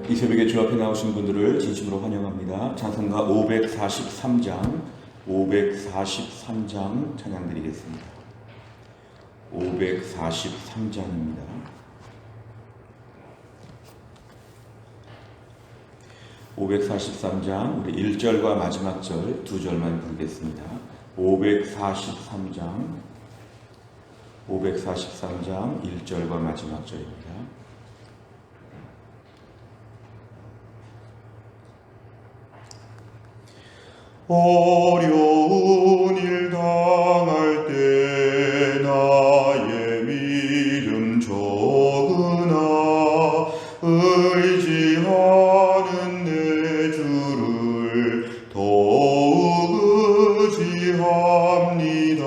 이 새벽에 주 앞에 나오신 분들을 진심으로 환영합니다. 찬송가 543장 찬양 드리겠습니다. 543장입니다. 543장 우리 1절과 마지막 절 2절만 부르겠습니다. 543장 1절과 마지막 절입니다. 어려운 일 당할 때 나의 믿음 적으나 의지하는 내 주를 더욱 의지합니다.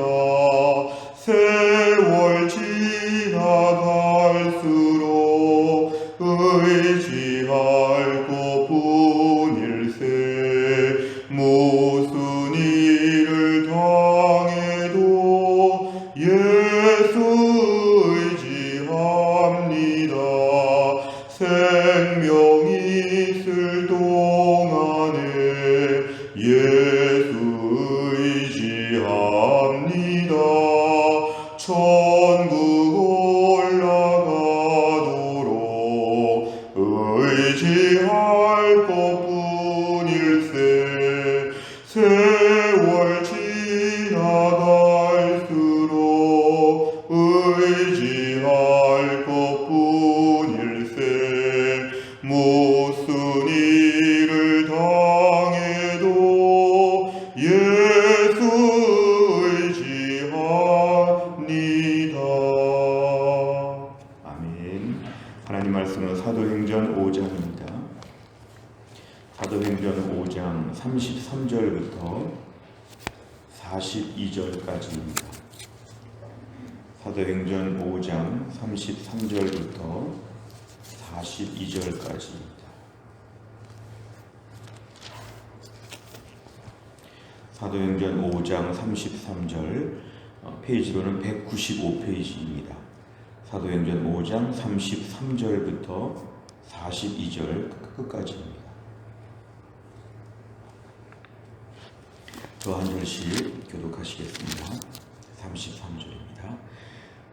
세월 지나갈수록 의지할 것뿐일세. 무슨 일을 당해도 예수 의지합니다. 생명이 있을 동안에 예수 의지합니다. 천국 올라가도록 의지할 것뿐일세. 세월 지나갈수록 의지할 것뿐일세. 무슨 일을 당해도 예수 의지합니다. 아멘. 하나님 말씀은 사도행전 5장입니다. 사도행전 5장 33절부터 42절까지입니다. 사도행전 5장 33절부터 42절까지입니다. 사도행전 5장 33절, 페이지로는 195페이지입니다. 사도행전 5장 33절부터 42절 끝까지입니다. 저 한 절씩 교독하시겠습니다. 33절입니다.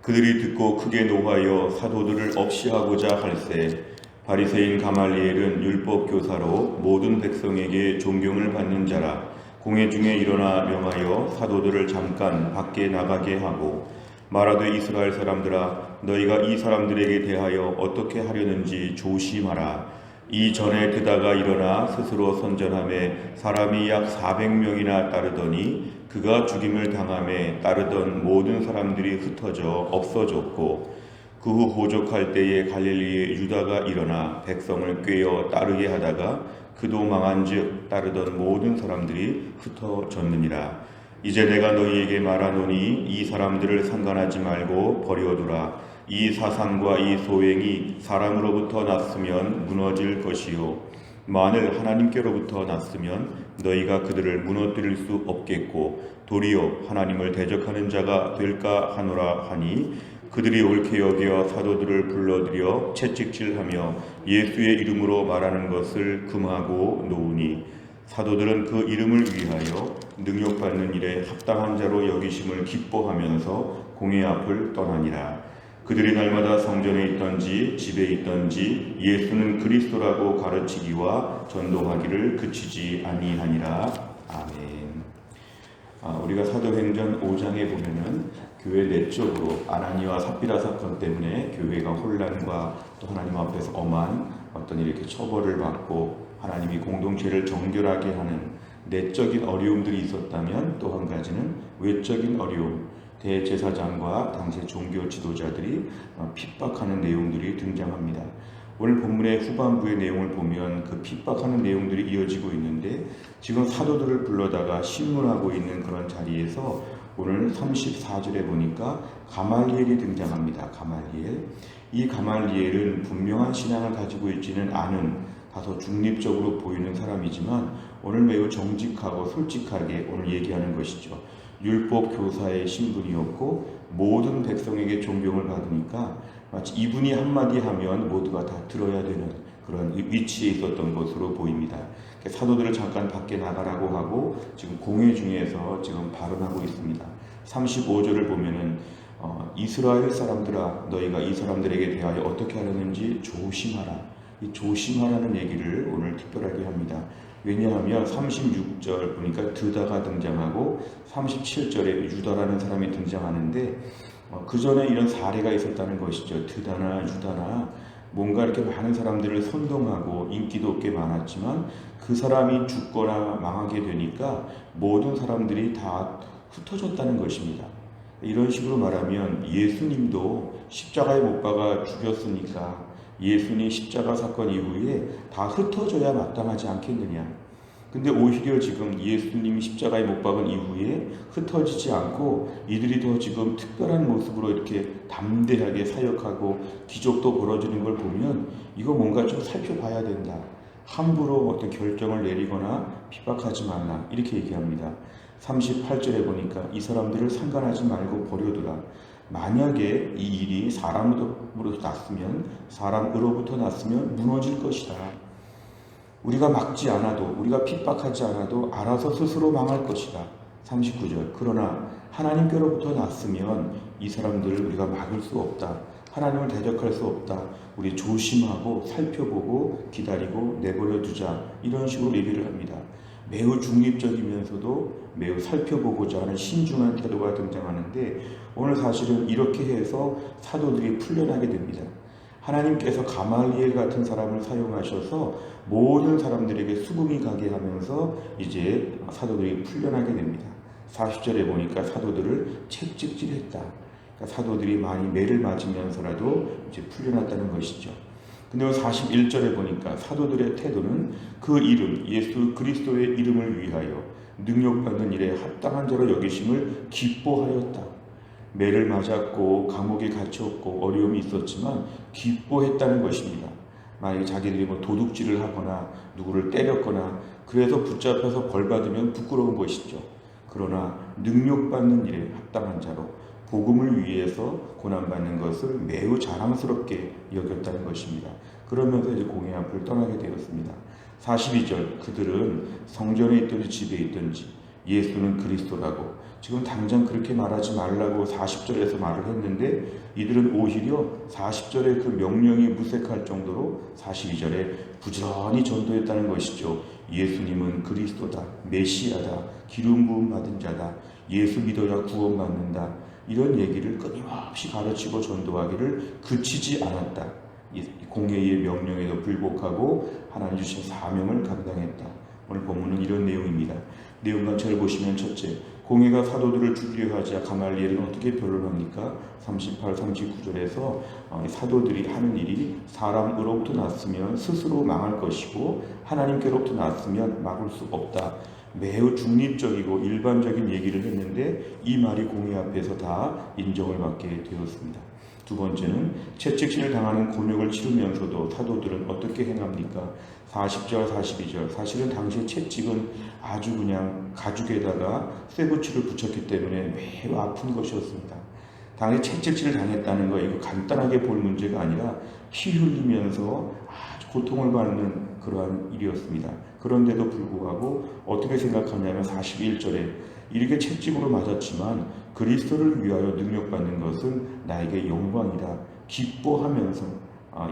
그들이 듣고 크게 노하여 사도들을 없이하고자 할세 바리새인 가말리엘은 율법교사로 모든 백성에게 존경을 받는 자라. 공회 중에 일어나 명하여 사도들을 잠깐 밖에 나가게 하고 말하되 이스라엘 사람들아 너희가 이 사람들에게 대하여 어떻게 하려는지 조심하라. 이전에 드다가 일어나 스스로 선전하매 사람이 약 400명이나 따르더니 그가 죽임을 당함에 따르던 모든 사람들이 흩어져 없어졌고 그 후 호족할 때에 갈릴리에 유다가 일어나 백성을 꾀어 따르게 하다가 그도 망한즉 따르던 모든 사람들이 흩어졌느니라. 이제 내가 너희에게 말하노니 이 사람들을 상관하지 말고 버려두라. 이 사상과 이 소행이 사람으로부터 났으면 무너질 것이요 만일 하나님께로부터 났으면 너희가 그들을 무너뜨릴 수 없겠고 도리어 하나님을 대적하는 자가 될까 하노라 하니 그들이 옳게 여겨 사도들을 불러들여 채찍질하며 예수의 이름으로 말하는 것을 금하고 놓으니 사도들은 그 이름을 위하여 능욕받는 일에 합당한 자로 여기심을 기뻐하면서 공회 앞을 떠나니라. 그들이 날마다 성전에 있던지 집에 있던지 예수는 그리스도라고 가르치기와 전도하기를 그치지 아니하니라. 아멘. 우리가 사도행전 5장에 보면은 교회 내적으로 아나니와 삽비라 사건 때문에 교회가 혼란과 또 하나님 앞에서 엄한 어떤 이렇게 처벌을 받고 하나님이 공동체를 정결하게 하는 내적인 어려움들이 있었다면 또 한 가지는 외적인 어려움, 대제사장과 당시 종교 지도자들이 핍박하는 내용들이 등장합니다. 오늘 본문의 후반부의 내용을 보면 그 핍박하는 내용들이 이어지고 있는데 지금 사도들을 불러다가 신문하고 있는 그런 자리에서 오늘 34절에 보니까 가말리엘이 등장합니다. 가말리엘. 이 가말리엘은 분명한 신앙을 가지고 있지는 않은 다소 중립적으로 보이는 사람이지만 오늘 매우 정직하고 솔직하게 오늘 얘기하는 것이죠. 율법 교사의 신분이었고 모든 백성에게 존경을 받으니까 마치 이분이 한마디 하면 모두가 다 들어야 되는 그런 위치에 있었던 것으로 보입니다. 사도들을 잠깐 밖에 나가라고 하고 지금 공회 중에서 지금 발언하고 있습니다. 35절을 보면은 이스라엘 사람들아 너희가 이 사람들에게 대하여 어떻게 하려는지 조심하라. 이 조심하라는 얘기를 오늘 특별하게 합니다. 왜냐하면 36절 보니까 드다가 등장하고 37절에 유다라는 사람이 등장하는데 그 전에 이런 사례가 있었다는 것이죠. 드다나 유다나 뭔가 이렇게 많은 사람들을 선동하고 인기도 꽤 많았지만 그 사람이 죽거나 망하게 되니까 모든 사람들이 다 흩어졌다는 것입니다. 이런 식으로 말하면 예수님도 십자가에 못 박아 죽였으니까 예수님 십자가 사건 이후에 다 흩어져야 마땅하지 않겠느냐. 근데 오히려 지금 예수님이 십자가에 못 박은 이후에 흩어지지 않고 이들이 더 지금 특별한 모습으로 이렇게 담대하게 사역하고 기적도 벌어지는 걸 보면 이거 뭔가 좀 살펴봐야 된다. 함부로 어떤 결정을 내리거나 핍박하지 말라. 이렇게 얘기합니다. 38절에 보니까 이 사람들을 상관하지 말고 버려두라. 만약에 이 일이 사람으로부터 났으면 무너질 것이다. 우리가 막지 않아도 우리가 핍박하지 않아도 알아서 스스로 망할 것이다. 39절 그러나 하나님께로부터 났으면 이 사람들을 우리가 막을 수 없다. 하나님을 대적할 수 없다. 우리 조심하고 살펴보고 기다리고 내버려 두자. 이런 식으로 얘기를 합니다. 매우 중립적이면서도 매우 살펴보고자 하는 신중한 태도가 등장하는데 오늘 사실은 이렇게 해서 사도들이 풀려나게 됩니다. 하나님께서 가말리엘 같은 사람을 사용하셔서 모든 사람들에게 수긍이 가게 하면서 이제 사도들이 풀려나게 됩니다. 40절에 보니까 사도들을 채찍질했다. 그러니까 사도들이 많이 매를 맞으면서라도 이제 풀려났다는 것이죠. 근데 41절에 보니까 사도들의 태도는 그 이름, 예수 그리스도의 이름을 위하여 능력받는 일에 합당한 자로 여기심을 기뻐하였다. 매를 맞았고 감옥에 갇혔고 어려움이 있었지만 기뻐했다는 것입니다. 만약에 자기들이 도둑질을 하거나 누구를 때렸거나 그래서 붙잡혀서 벌받으면 부끄러운 것이죠. 그러나 능력받는 일에 합당한 자로 복음을 위해서 고난받는 것을 매우 자랑스럽게 여겼다는 것입니다. 그러면서 이제 공회 앞을 떠나게 되었습니다. 42절 그들은 성전에 있든지 집에 있든지 예수는 그리스도라고 지금 당장 그렇게 말하지 말라고 40절에서 말을 했는데 이들은 오히려 40절의 그 명령이 무색할 정도로 42절에 부지런히 전도했다는 것이죠. 예수님은 그리스도다, 메시아다, 기름 부음 받은 자다, 예수 믿어야 구원받는다. 이런 얘기를 끊임없이 가르치고 전도하기를 그치지 않았다. 공회의 명령에도 불복하고 하나님 주신 사명을 감당했다. 오늘 본문은 이런 내용입니다. 내용 전체를 보시면 첫째, 공회가 사도들을 죽이려 하자 가말리엘은 어떻게 변론합니까? 38, 39절에서 사도들이 하는 일이 사람으로부터 났으면 스스로 망할 것이고 하나님께로부터 났으면 막을 수 없다. 매우 중립적이고 일반적인 얘기를 했는데 이 말이 공회 앞에서 다 인정을 받게 되었습니다. 두 번째는 채찍질을 당하는 곤욕을 치르면서도 사도들은 어떻게 행합니까? 40절, 42절. 사실은 당시에 채찍은 아주 그냥 가죽에다가 쇠붙이를 붙였기 때문에 매우 아픈 것이었습니다. 당시 채찍질을 당했다는 거 이거 간단하게 볼 문제가 아니라 피 흘리면서 아주 고통을 받는 그러한 일이었습니다. 그런데도 불구하고 어떻게 생각하냐면 41절에 이렇게 채찍으로 맞았지만 그리스도를 위하여 능력받는 것은 나에게 영광이다. 기뻐하면서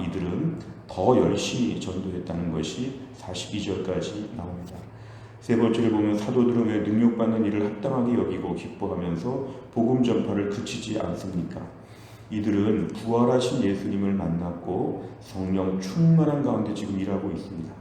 이들은 더 열심히 전도했다는 것이 42절까지 나옵니다. 세 번째를 보면 사도들은 왜 능력받는 일을 합당하게 여기고 기뻐하면서 복음 전파를 그치지 않습니까? 이들은 부활하신 예수님을 만났고 성령 충만한 가운데 지금 일하고 있습니다.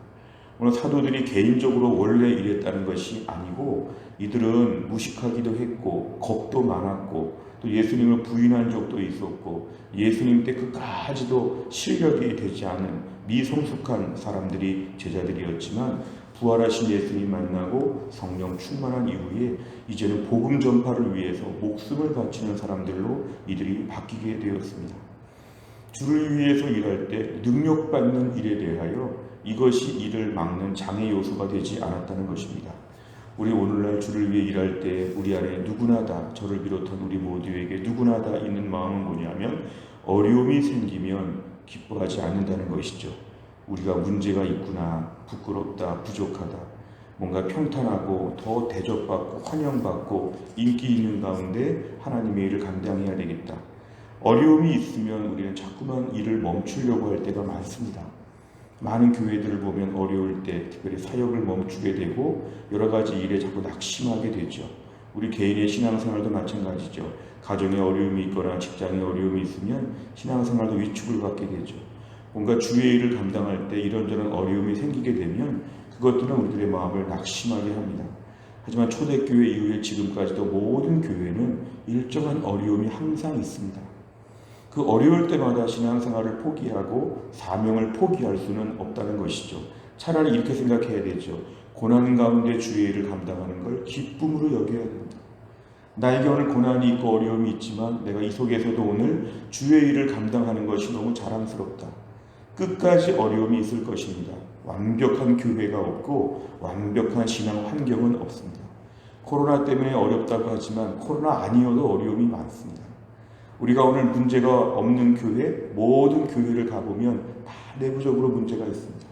오늘 사도들이 개인적으로 원래 이랬다는 것이 아니고 이들은 무식하기도 했고 겁도 많았고 또 예수님을 부인한 적도 있었고 예수님 때 끝까지도 실력이 되지 않은 미성숙한 사람들이 제자들이었지만 부활하신 예수님 만나고 성령 충만한 이후에 이제는 복음 전파를 위해서 목숨을 바치는 사람들로 이들이 바뀌게 되었습니다. 주를 위해서 일할 때 능력받는 일에 대하여 이것이 이를 막는 장애 요소가 되지 않았다는 것입니다. 우리 오늘날 주를 위해 일할 때 우리 안에 누구나 다 저를 비롯한 우리 모두에게 누구나 다 있는 마음은 뭐냐면 어려움이 생기면 기뻐하지 않는다는 것이죠. 우리가 문제가 있구나, 부끄럽다, 부족하다, 뭔가 평탄하고 더 대접받고 환영받고 인기 있는 가운데 하나님의 일을 감당해야 되겠다. 어려움이 있으면 우리는 자꾸만 일을 멈추려고 할 때가 많습니다. 많은 교회들을 보면 어려울 때 특별히 사역을 멈추게 되고 여러 가지 일에 자꾸 낙심하게 되죠. 우리 개인의 신앙생활도 마찬가지죠. 가정에 어려움이 있거나 직장에 어려움이 있으면 신앙생활도 위축을 받게 되죠. 뭔가 주의 일을 감당할 때 이런저런 어려움이 생기게 되면 그것들은 우리들의 마음을 낙심하게 합니다. 하지만 초대교회 이후에 지금까지도 모든 교회는 일정한 어려움이 항상 있습니다. 그 어려울 때마다 신앙생활을 포기하고 사명을 포기할 수는 없다는 것이죠. 차라리 이렇게 생각해야 되죠. 고난 가운데 주의 일을 감당하는 걸 기쁨으로 여겨야 된다. 나에게 오늘 고난이 있고 어려움이 있지만 내가 이 속에서도 오늘 주의 일을 감당하는 것이 너무 자랑스럽다. 끝까지 어려움이 있을 것입니다. 완벽한 교회가 없고 완벽한 신앙 환경은 없습니다. 코로나 때문에 어렵다고 하지만 코로나 아니어도 어려움이 많습니다. 우리가 오늘 문제가 없는 교회, 모든 교회를 가보면 다 내부적으로 문제가 있습니다.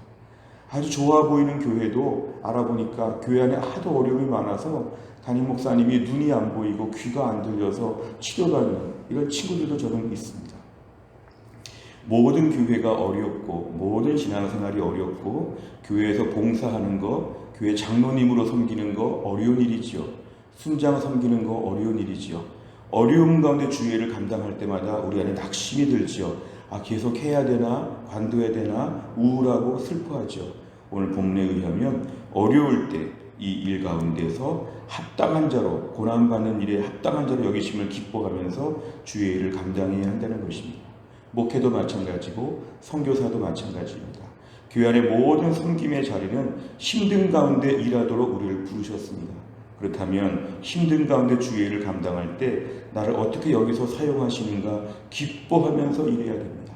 아주 좋아 보이는 교회도 알아보니까 교회 안에 하도 어려움이 많아서 담임 목사님이 눈이 안 보이고 귀가 안 들려서 치료받는 이런 친구들도 저는 있습니다. 모든 교회가 어렵고 모든 신앙생활이 어렵고 교회에서 봉사하는 거, 교회 장로님으로 섬기는 거 어려운 일이지요. 순장 섬기는 거 어려운 일이지요. 어려움 가운데 주의를 감당할 때마다 우리 안에 낙심이 들지요. 계속 해야 되나, 관둬야 되나, 우울하고 슬퍼하죠. 오늘 본문에 의하면 어려울 때 이 일 가운데서 합당한 자로, 고난받는 일에 합당한 자로 여기심을 기뻐하면서 주의 일을 감당해야 한다는 것입니다. 목회도 마찬가지고 선교사도 마찬가지입니다. 교회 안의 모든 섬김의 자리는 힘든 가운데 일하도록 우리를 부르셨습니다. 그렇다면 힘든 가운데 주의 일을 감당할 때 나를 어떻게 여기서 사용하시는가 기뻐하면서 일해야 됩니다.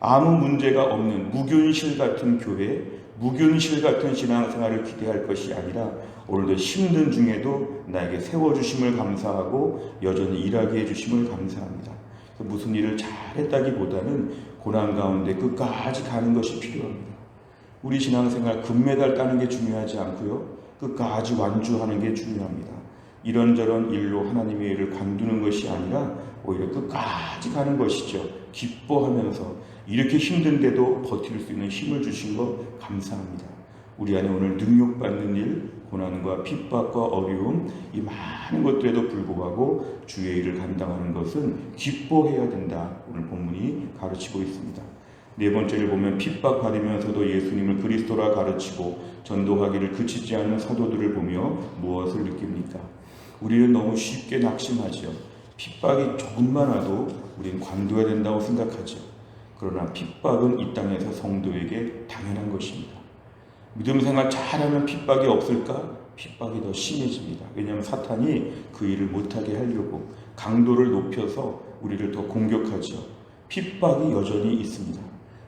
아무 문제가 없는 무균실 같은 교회, 무균실 같은 신앙생활을 기대할 것이 아니라 오늘도 힘든 중에도 나에게 세워주심을 감사하고 여전히 일하게 해주심을 감사합니다. 무슨 일을 잘했다기보다는 고난 가운데 끝까지 가는 것이 필요합니다. 우리 신앙생활 금메달 따는 게 중요하지 않고요. 끝까지 완주하는 게 중요합니다. 이런저런 일로 하나님의 일을 관두는 것이 아니라 오히려 끝까지 가는 것이죠. 기뻐하면서 이렇게 힘든데도 버틸 수 있는 힘을 주신 것 감사합니다. 우리 안에 오늘 능욕받는 일, 고난과 핍박과 어려움, 이 많은 것들에도 불구하고 주의 일을 감당하는 것은 기뻐해야 된다. 오늘 본문이 가르치고 있습니다. 네 번째를 보면 핍박받으면서도 예수님을 그리스도라 가르치고 전도하기를 그치지 않는 사도들을 보며 무엇을 느낍니까? 우리는 너무 쉽게 낙심하죠. 핍박이 조금만 와도 우리는 관둬야 된다고 생각하죠. 그러나 핍박은 이 땅에서 성도에게 당연한 것입니다. 믿음 생활 잘하면 핍박이 없을까? 핍박이 더 심해집니다. 왜냐하면 사탄이 그 일을 못하게 하려고 강도를 높여서 우리를 더 공격하죠. 핍박이 여전히 있습니다.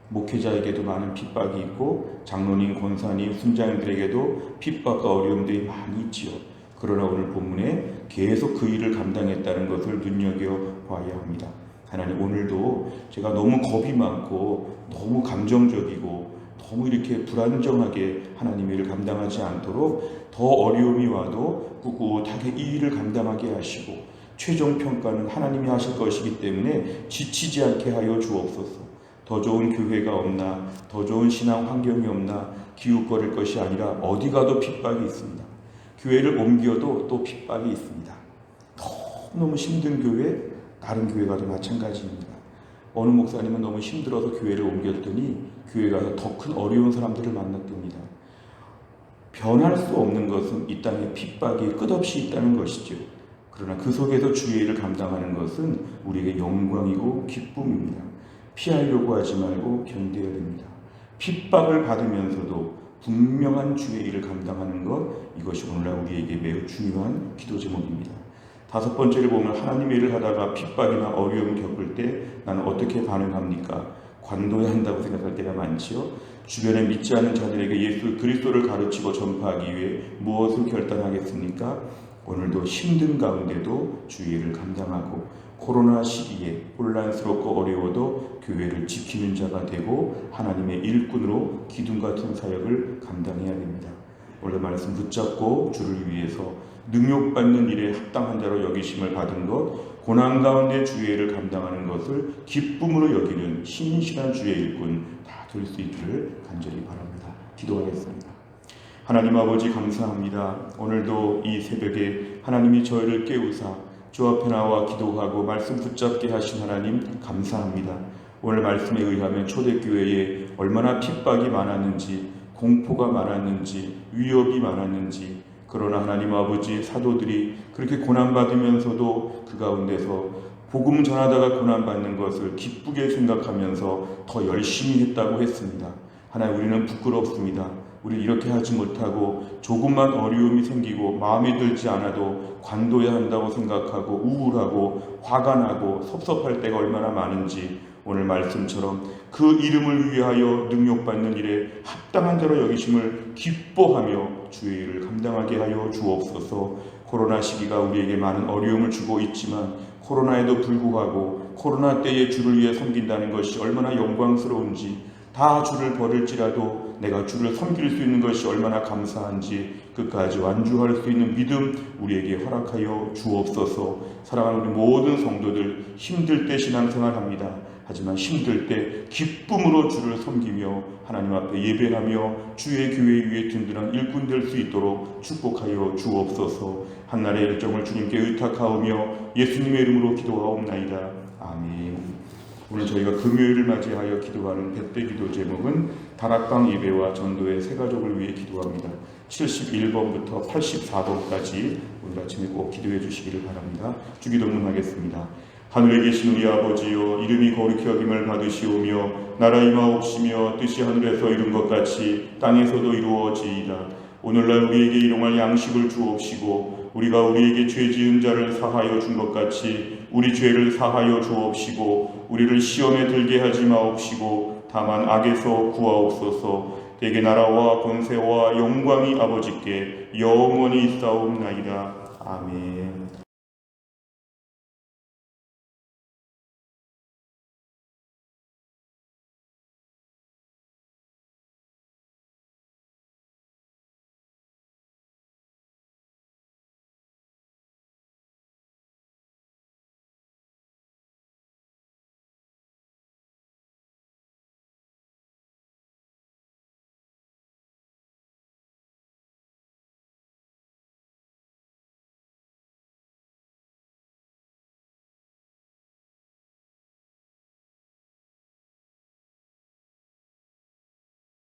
목회자에게도 많은 핍박이 있고 장로님, 권사님, 순장님들에게도 핍박과 어려움들이 많이 있지요. 그러나 오늘 본문에 계속 그 일을 감당했다는 것을 눈여겨봐야 합니다. 하나님, 오늘도 제가 너무 겁이 많고 너무 감정적이고 너무 이렇게 불안정하게 하나님의 일을 감당하지 않도록 더 어려움이 와도 꿋꿋하게 이 일을 감당하게 하시고 최종 평가는 하나님이 하실 것이기 때문에 지치지 않게 하여 주옵소서. 더 좋은 교회가 없나, 더 좋은 신앙 환경이 없나 기웃거릴 것이 아니라 어디 가도 핍박이 있습니다. 교회를 옮겨도 또 핍박이 있습니다. 너무 힘든 교회, 다른 교회 가도 마찬가지입니다. 어느 목사님은 너무 힘들어서 교회를 옮겼더니 교회 가서 더 큰 어려운 사람들을 만났답니다. 변할 수 없는 것은 이 땅에 핍박이 끝없이 있다는 것이죠. 그러나 그 속에서 주의 일을 감당하는 것은 우리에게 영광이고 기쁨입니다. 피하려고 하지 말고 견뎌야 됩니다. 핍박을 받으면서도 분명한 주의 일을 감당하는 것, 이것이 오늘날 우리에게 매우 중요한 기도 제목입니다. 다섯 번째를 보면 하나님의 일을 하다가 핍박이나 어려움을 겪을 때 나는 어떻게 반응합니까? 관둬야 한다고 생각할 때가 많지요. 주변에 믿지 않는 자들에게 예수 그리스도를 가르치고 전파하기 위해 무엇을 결단하겠습니까? 오늘도 힘든 가운데도 주의 일을 감당하고 코로나 시기에 혼란스럽고 어려워도 교회를 지키는 자가 되고 하나님의 일꾼으로 기둥 같은 사역을 감당해야 됩니다. 오늘 말씀 붙잡고 주를 위해서 능욕받는 일에 합당한 자로 여기심을 받은 것, 고난 가운데 주의를 감당하는 것을 기쁨으로 여기는 신실한 주의 일꾼 다 될 수 있기를 간절히 바랍니다. 기도하겠습니다. 하나님 아버지 감사합니다. 오늘도 이 새벽에 하나님이 저희를 깨우사 주 앞에 나와 기도하고 말씀 붙잡게 하신 하나님 감사합니다. 오늘 말씀에 의하면 초대교회에 얼마나 핍박이 많았는지, 공포가 많았는지, 위협이 많았는지, 그러나 하나님 아버지 사도들이 그렇게 고난받으면서도 그 가운데서 복음 전하다가 고난받는 것을 기쁘게 생각하면서 더 열심히 했다고 했습니다. 하나님, 우리는 부끄럽습니다. 우리 이렇게 하지 못하고 조금만 어려움이 생기고 마음에 들지 않아도 관둬야 한다고 생각하고 우울하고 화가 나고 섭섭할 때가 얼마나 많은지 오늘 말씀처럼 그 이름을 위하여 능욕받는 일에 합당한 자로 여기심을 기뻐하며 주의 일을 감당하게 하여 주옵소서. 코로나 시기가 우리에게 많은 어려움을 주고 있지만 코로나에도 불구하고 코로나 때에 주를 위해 섬긴다는 것이 얼마나 영광스러운지, 다 주를 버릴지라도 내가 주를 섬길 수 있는 것이 얼마나 감사한지 끝까지 완주할 수 있는 믿음 우리에게 허락하여 주옵소서. 사랑하는 우리 모든 성도들, 힘들 때 신앙생활합니다. 하지만 힘들 때 기쁨으로 주를 섬기며 하나님 앞에 예배하며 주의 교회 위에 든든한 일꾼 될 수 있도록 축복하여 주옵소서. 한날의 일정을 주님께 의탁하오며 예수님의 이름으로 기도하옵나이다. 아멘. 오늘 저희가 금요일을 맞이하여 기도하는 배때 기도 제목은 다락방 예배와 전도의 세 가족을 위해 기도합니다. 71번부터 84번까지 오늘 아침에 꼭 기도해 주시기를 바랍니다. 주기도문 하겠습니다. 하늘에 계신 우리 아버지여, 이름이 거룩히 여김을 받으시오며 나라 임하옵시며 뜻이 하늘에서 이룬 것 같이 땅에서도 이루어지이다. 오늘날 우리에게 일용할 양식을 주옵시고 우리가 우리에게 죄 지은 자를 사하여 준 것 같이 우리 죄를 사하여 주옵시고 우리를 시험에 들게 하지 마옵시고 다만 악에서 구하옵소서. 대개 나라와 권세와 영광이 아버지께 영원히 있사옵나이다. 아멘.